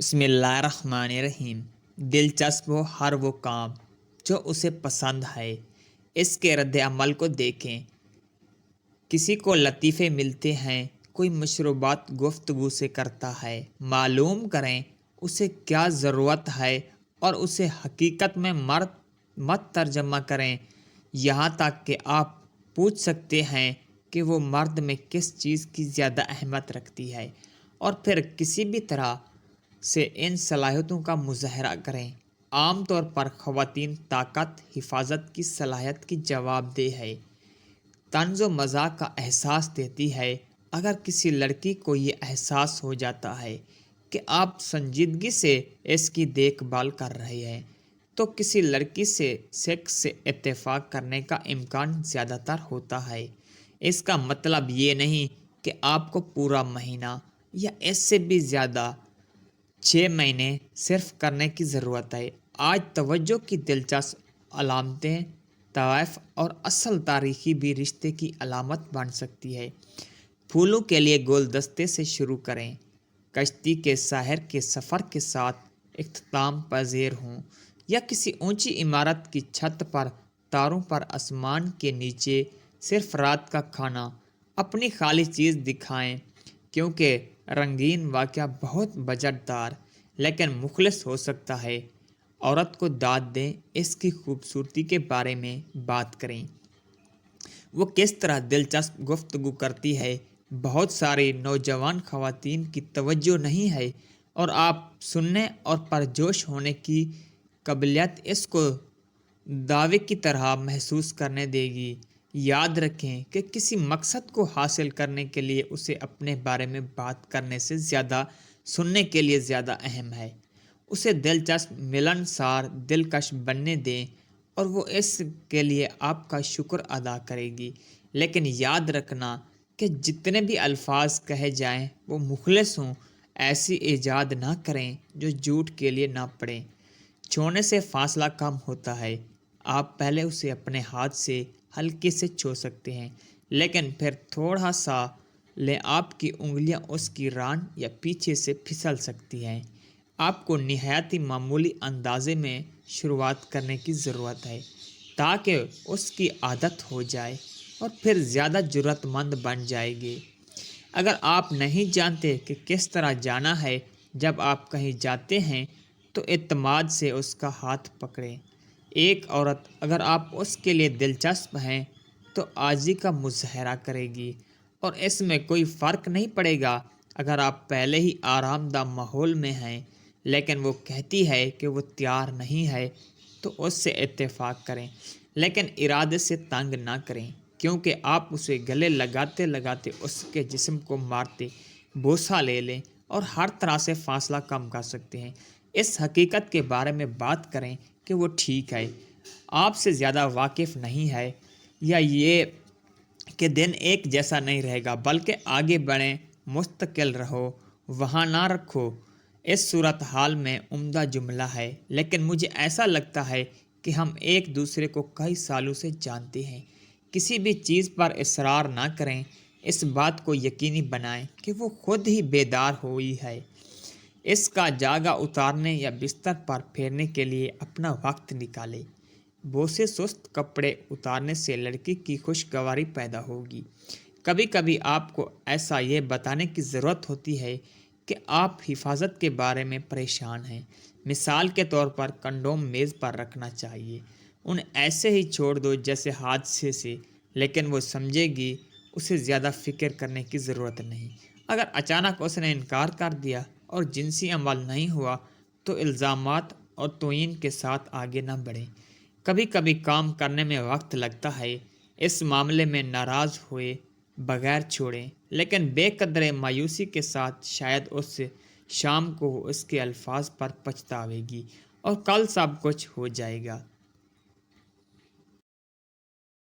بسم اللہ الرحمن الرحیم۔ دلچسپ ہو ہر وہ کام جو اسے پسند ہے، اس کے رد عمل کو دیکھیں۔ کسی کو لطیفے ملتے ہیں، کوئی مشروبات گفتگو سے کرتا ہے۔ معلوم کریں اسے کیا ضرورت ہے اور اسے حقیقت میں مت ترجمہ کریں، یہاں تک کہ آپ پوچھ سکتے ہیں کہ وہ مرد میں کس چیز کی زیادہ اہمیت رکھتی ہے، اور پھر کسی بھی طرح سے ان صلاحیتوں کا مظاہرہ کریں۔ عام طور پر خواتین طاقت، حفاظت کی صلاحیت کی جواب دہ ہے، طنز و مزاح کا احساس دیتی ہے۔ اگر کسی لڑکی کو یہ احساس ہو جاتا ہے کہ آپ سنجیدگی سے اس کی دیکھ بھال کر رہے ہیں، تو کسی لڑکی سے سیکس سے اتفاق کرنے کا امکان زیادہ تر ہوتا ہے۔ اس کا مطلب یہ نہیں کہ آپ کو پورا مہینہ یا اس سے بھی زیادہ 6 مہینے صرف کرنے کی ضرورت ہے۔ آج توجہ کی دلچسپ علامتیں طوائف اور اصل تاریخی بھی رشتے کی علامت بن سکتی ہے۔ پھولوں کے لیے گلدستے سے شروع کریں۔ کشتی کے ساحل کے سفر کے ساتھ اختتام پذیر ہوں، یا کسی اونچی عمارت کی چھت پر تاروں پر آسمان کے نیچے صرف رات کا کھانا۔ اپنی خالی چیز دکھائیں، کیونکہ رنگین واقعہ بہت بجٹ دار لیکن مخلص ہو سکتا ہے۔ عورت کو داد دیں، اس کی خوبصورتی کے بارے میں بات کریں۔ وہ کس طرح دلچسپ گفتگو کرتی ہے۔ بہت ساری نوجوان خواتین کی توجہ نہیں ہے، اور آپ سننے اور پرجوش ہونے کی قابلیت اس کو دعوے کی طرح محسوس کرنے دے گی۔ یاد رکھیں کہ کسی مقصد کو حاصل کرنے کے لیے اسے اپنے بارے میں بات کرنے سے زیادہ سننے کے لیے زیادہ اہم ہے۔ اسے دلچسپ، ملنسار، دلکش بننے دیں، اور وہ اس کے لیے آپ کا شکر ادا کرے گی۔ لیکن یاد رکھنا کہ جتنے بھی الفاظ کہے جائیں وہ مخلص ہوں۔ ایسی ایجاد نہ کریں جو جھوٹ کے لیے نہ پڑیں۔ چھونے سے فاصلہ کم ہوتا ہے۔ آپ پہلے اسے اپنے ہاتھ سے ہلکے سے چھو سکتے ہیں، لیکن پھر تھوڑا سا لیں، آپ کی انگلیاں اس کی ران یا پیچھے سے پھسل سکتی ہیں۔ آپ کو نہایت معمولی اندازے میں شروعات کرنے کی ضرورت ہے، تاکہ اس کی عادت ہو جائے اور پھر زیادہ جرأت مند بن جائے گی۔ اگر آپ نہیں جانتے کہ کس طرح جانا ہے جب آپ کہیں جاتے ہیں، تو اعتماد سے اس کا ہاتھ پکڑیں۔ ایک عورت اگر آپ اس کے لیے دلچسپ ہیں تو عاجزی کا مظاہرہ کرے گی، اور اس میں کوئی فرق نہیں پڑے گا اگر آپ پہلے ہی آرام دہ ماحول میں ہیں، لیکن وہ کہتی ہے کہ وہ تیار نہیں ہے، تو اس سے اتفاق کریں، لیکن ارادے سے تنگ نہ کریں، کیونکہ آپ اسے گلے لگاتے لگاتے اس کے جسم کو مارتے بوسہ لے لیں اور ہر طرح سے فاصلہ کم کر سکتے ہیں۔ اس حقیقت کے بارے میں بات کریں کہ وہ ٹھیک ہے، آپ سے زیادہ واقف نہیں ہے، یا یہ کہ دن ایک جیسا نہیں رہے گا، بلکہ آگے بڑھیں، مستقل رہو، وہاں نہ رکھو۔ اس صورتحال میں عمدہ جملہ ہے، لیکن مجھے ایسا لگتا ہے کہ ہم ایک دوسرے کو کئی سالوں سے جانتے ہیں۔ کسی بھی چیز پر اصرار نہ کریں، اس بات کو یقینی بنائیں کہ وہ خود ہی بیدار ہوئی ہے۔ اس کا جاگا اتارنے یا بستر پر پھیرنے کے لیے اپنا وقت نکالیں۔ بوسے سست کپڑے اتارنے سے لڑکی کی خوشگواری پیدا ہوگی۔ کبھی کبھی آپ کو ایسا یہ بتانے کی ضرورت ہوتی ہے کہ آپ حفاظت کے بارے میں پریشان ہیں۔ مثال کے طور پر کنڈوم میز پر رکھنا چاہیے۔ انہیں ایسے ہی چھوڑ دو جیسے حادثے سے، لیکن وہ سمجھے گی اسے زیادہ فکر کرنے کی ضرورت نہیں۔ اگر اچانک اس نے انکار کر دیا اور جنسی عمل نہیں ہوا، تو الزامات اور توہین کے ساتھ آگے نہ بڑھیں۔ کبھی کبھی کام کرنے میں وقت لگتا ہے، اس معاملے میں ناراض ہوئے بغیر چھوڑیں، لیکن بے قدر مایوسی کے ساتھ شاید اس شام کو اس کے الفاظ پر پچھتاوے گی، اور کل سب کچھ ہو جائے گا۔